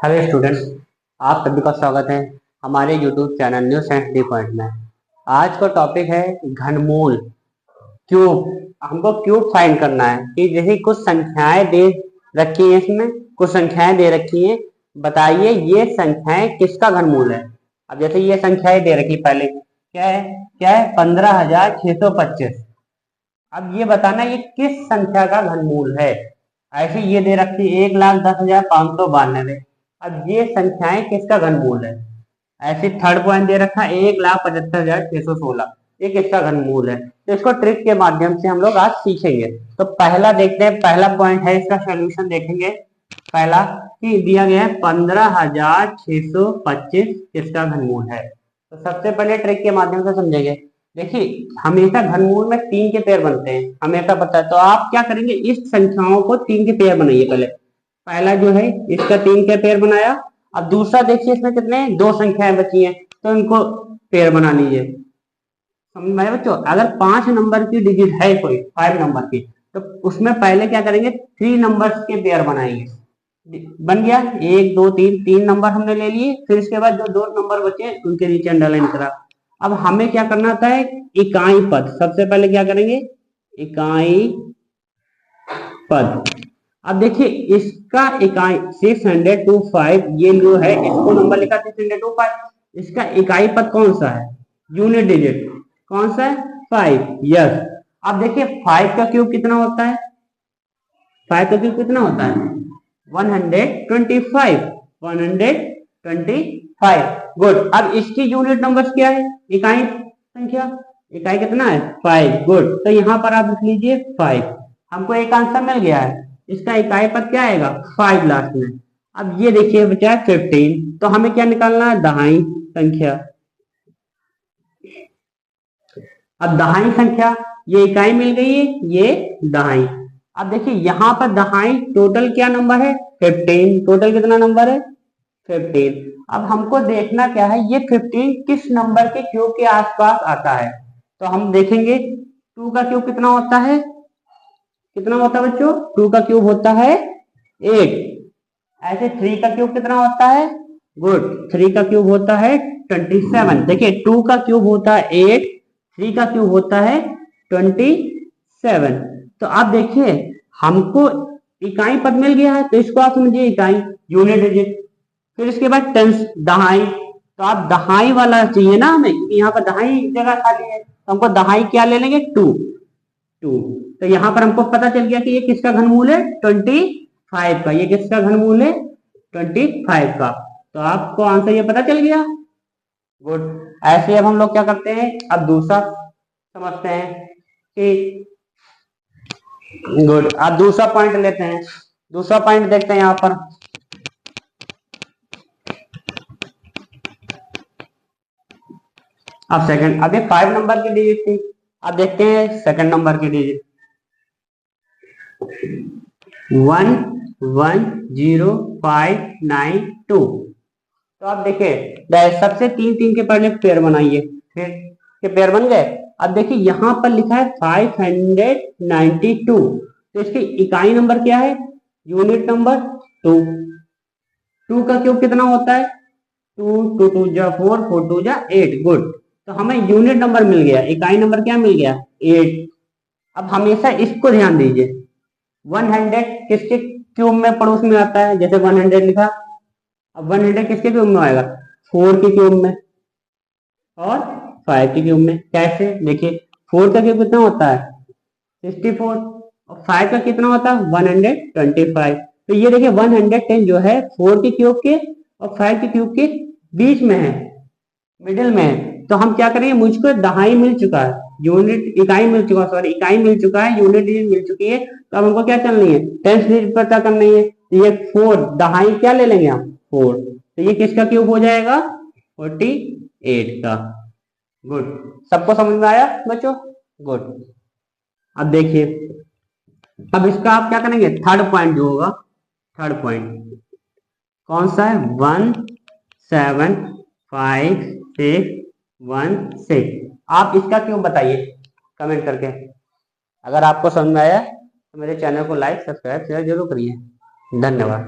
Hello students, आप सभी का स्वागत है हमारे YouTube channel new science D point में। आज का टॉपिक है घनमूल क्यूब। हमको क्यूब फाइंड करना है कि जैसे कुछ संख्याएं दे रखी हैं, इसमें कुछ संख्याएं दे रखी हैं। बताइए ये संख्याएं किसका घनमूल है। अब जैसे ये संख्याएं दे रखी, पहले क्या है 15,625। अब ये बताना ये किस संख्या का घनमूल है। ऐसे ये दे रखी 1,10,592। अब ये संख्याएं किसका घनमूल है। ऐसे थर्ड पॉइंट दे रखा 1,75,616, ये किसका घनमूल है। तो इसको ट्रिक के माध्यम से हम लोग आज सीखेंगे। तो पहला देखते हैं, पहला पॉइंट है, इसका सोल्यूशन देखेंगे। पहला कि दिया गया है 15,625 किसका घनमूल है। तो सबसे पहले ट्रिक के माध्यम से समझेंगे। देखिए हमेशा घनमूल में तीन के पेयर बनते हैं, हमेशा पता है। तो आप क्या करेंगे, इस संख्याओं को तीन के पेयर बनाइए। पहले पहला जो है इसका तीन के पेयर बनाया। अब दूसरा देखिए इसमें कितने दो संख्याएं बची हैं, तो इनको पेयर बना लीजिए। समझ में आया बच्चों। अगर 5 नंबर की डिजिट है कोई 5 नंबर की, तो उसमें पहले क्या करेंगे, 3 नंबर्स के पेयर बनाएंगे। बन गया 1 2 3, 3 नंबर हमने ले लिए। फिर इसके बाद जो दो नंबर बचे उनके नीचे अंडरलाइन करा। अब हमें क्या करना होता है, इकाई पद। सबसे पहले क्या करेंगे, इकाई पद। अब देखिए इसका इकाई 625, ये जो है इसको नंबर लिखा 625। इसका इकाई पद कौन सा है, यूनिट डिजिट कौन सा है, 5। यस। अब देखिए 5 का क्यूब कितना होता है, 5 का क्यूब कितना होता है 125। 125। गुड। अब इसकी यूनिट नंबर क्या है, इकाई संख्या, इकाई कितना है 5। गुड। तो यहाँ पर आप लिख लीजिए 5। हमको एक आंसर मिल गया है। इसका इकाई पद क्या आएगा 5 लास्ट में। अब ये देखिए बचा 15। तो हमें क्या निकालना है, दहाई संख्या। अब दहाई संख्या, ये इकाई मिल गई है, ये दहाई। अब देखिए यहाँ पर दहाई टोटल क्या नंबर है 15। टोटल कितना नंबर है 15। अब हमको देखना क्या है, ये 15 किस नंबर के क्यूब के आसपास आता है। तो हम देखेंगे 2 का क्यूब कितना होता है, कितना होता है बच्चों, 2 का क्यूब होता है 8। ऐसे 3 का क्यूब कितना होता है, गुड, 3 का क्यूब होता है 27। देखिए 2 का क्यूब होता है 8, 3 का क्यूब होता है 27। तो आप देखिए हमको इकाई पद मिल गया है, तो इसको आप समझिए इकाई, यूनिट डिजिट। फिर इसके बाद टेंस, दहाई। तो आप दहाई वाला चाहिए ना हमें, यहाँ पर दहाई जगह खाली है, तो हमको दहाई क्या ले लेंगे 2। तो यहाँ पर हमको पता चल गया कि ये किसका घनमूल है 25 का। ये किसका घनमूल है 25 का। तो आपको आंसर ये पता चल गया। गुड। ऐसे अब हम लोग क्या करते हैं, अब दूसरा समझते हैं कि, गुड, अब दूसरा पॉइंट लेते हैं। दूसरा पॉइंट देखते हैं यहाँ पर। अब सेकंड, अब ये 5 नंबर की डिजिट थी। अब देखते हैं सेकंड नंबर की डिजिट 110592। तो आप देखिए सबसे तीन तीन के पहले पेयर बनाइए, फिर के पेयर बन गए। अब देखिए यहाँ पर लिखा है 592। तो इसकी इकाई नंबर क्या है, यूनिट नंबर 2। 2 का क्यूब कितना होता है 2, 2 2 जा 4, 4 2 जा 8। गुड। तो हमें यूनिट नंबर मिल गया, इकाई नंबर क्या मिल गया 8। अब हमेशा इसको ध्यान दीजिए, 100 किसके क्यूब में पड़ोस में आता है, जैसे 100 लिखा। अब 100 किसके क्यूब में आएगा, 4 के क्यूब में और 5 के क्यूब में। कैसे, देखिए 4 का क्यूब कितना होता है 64, और 5 का कितना होता है 125। तो ये देखिए 110 जो है 4 के क्यूब के और 5 के क्यूब के बीच में है, मिडिल में है। तो हम क्या करेंगे, मुझको दहाई मिल चुका है, यूनिट इकाई मिल चुका है, सॉरी इकाई मिल चुका है, यूनिट डिजिट मिल चुकी है। तो अब हमको क्या करनी है, टेंथ डिजिट पता करनी है। तो ये 4 दहाई क्या ले लेंगे हम 4। तो ये किसका क्यूब हो जाएगा 48 का। गुड। सबको समझ में आया बच्चों। गुड। अब देखिए, अब इसका आप क्या करेंगे, थर्ड पॉइंट जो होगा, थर्ड पॉइंट कौन सा है 17561 6। आप इसका क्यों बताइए कमेंट करके। अगर आपको समझ में आया तो मेरे चैनल को लाइक सब्सक्राइब शेयर जरूर करिए। धन्यवाद।